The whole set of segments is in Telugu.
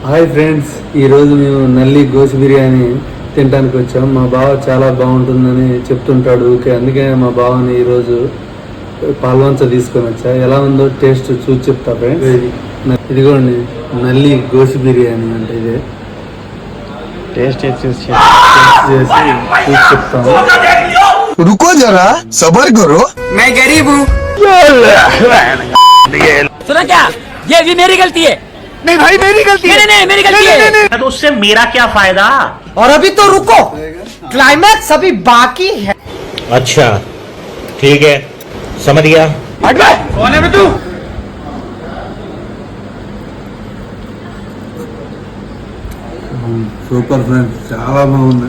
హాయ్ ఫ్రెండ్స్, ఈరోజు మేము నల్లి గోసి బిర్యానీ తినడానికి వచ్చాం. మా బావ చాలా బాగుంటుందని చెప్తుంటాడు. ఓకే, అందుకే మా బావని ఈరోజు పాల్వంచ తీసుకొని వచ్చా. ఎలా ఉందో టేస్ట్ చూసి చెప్తా ఫ్రెండ్స్. ఇదిగోండి నల్లి గోసి బిర్యానీ అంటే ఇదే టేస్ట్ చూసి చెప్తాము. रुको जरा सबर करो मैं गरीब हूँ। सुना क्या? ये भी मेरी गलती है। नहीं भाई मेरी गलती है। नहीं मेरी गलती है। तो उससे मेरा क्या फायदा? और अभी तो रुको, क्लाइमैक्स अभी बाकी है। अच्छा ठीक है, समझ गया। कौन है तू? సూపర్ ఫ్రెండ్స్, చాలా బాగుంది.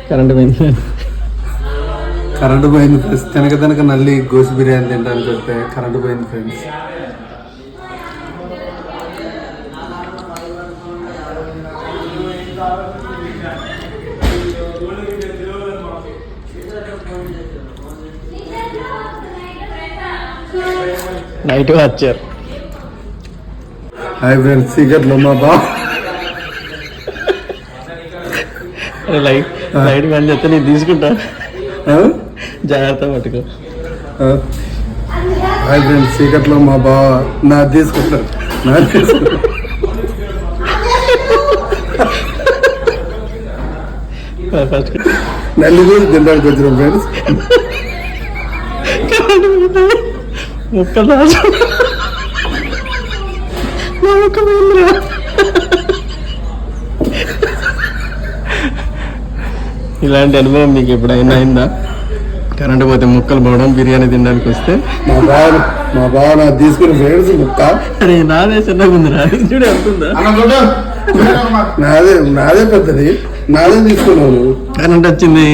కరెంట్ పోయింది ఫ్రెండ్స్. తినక నల్లి గోసి బిర్యానీ తినడానికి వస్తే కరెంట్ పోయింది ఫ్రెండ్స్. నైట్ వచ్చారు. హాయ్ ఫ్రెండ్స్, సీక్రెట్లో మా బావ లైట్ పని చెప్తే నేను తీసుకుంటా, జాగ్రత్త పట్టుకో. హాయ్ ఫ్రెండ్స్, సీక్రెట్లో మా బావ నా తీసుకుంటాడు. ఫస్ట్ నల్లి కూడా తినడానికి వచ్చినాం ఫ్రెండ్స్. ముక్కలు ఇలాంటి అనుభవం మీకు ఎప్పుడైనా అయిందా? కరెంట్ పోతే ముక్కలు పోవడం, బిర్యానీ తినడానికి వస్తే మా బావ నా తీసుకుని ఫ్రెండ్స్ ముక్క అరే నాదే చిన్నగా ఉంది, నాది చూడే అవుతుందా? నాదే పెద్దది, నాదే తీసుకున్నాను. కరెంట్ వచ్చింది,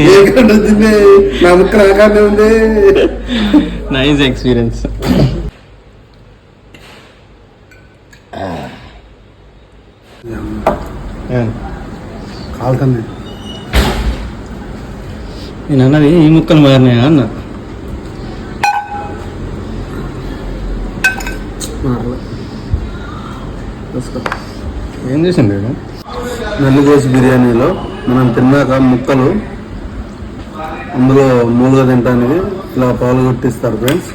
నా ముక్క నాకానే ఉంది. Nice experience. కాలుతుంది. నేను అన్నది ఈ ముక్కలు మారినాయా అన్న. ఏం చేసింది నల్లి గోసి బిర్యానీలో మనం తిన్నాక ముక్కలు అందులో మూలుగా తినడానికి ఇలా పాలు కొట్టిస్తారు ఫ్రెండ్స్.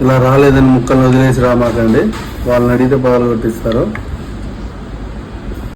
ఇలా రాలేదని ముక్కలు వదిలేసి రామాకండి, వాళ్ళని అడిగితే పాలు కొట్టిస్తారు.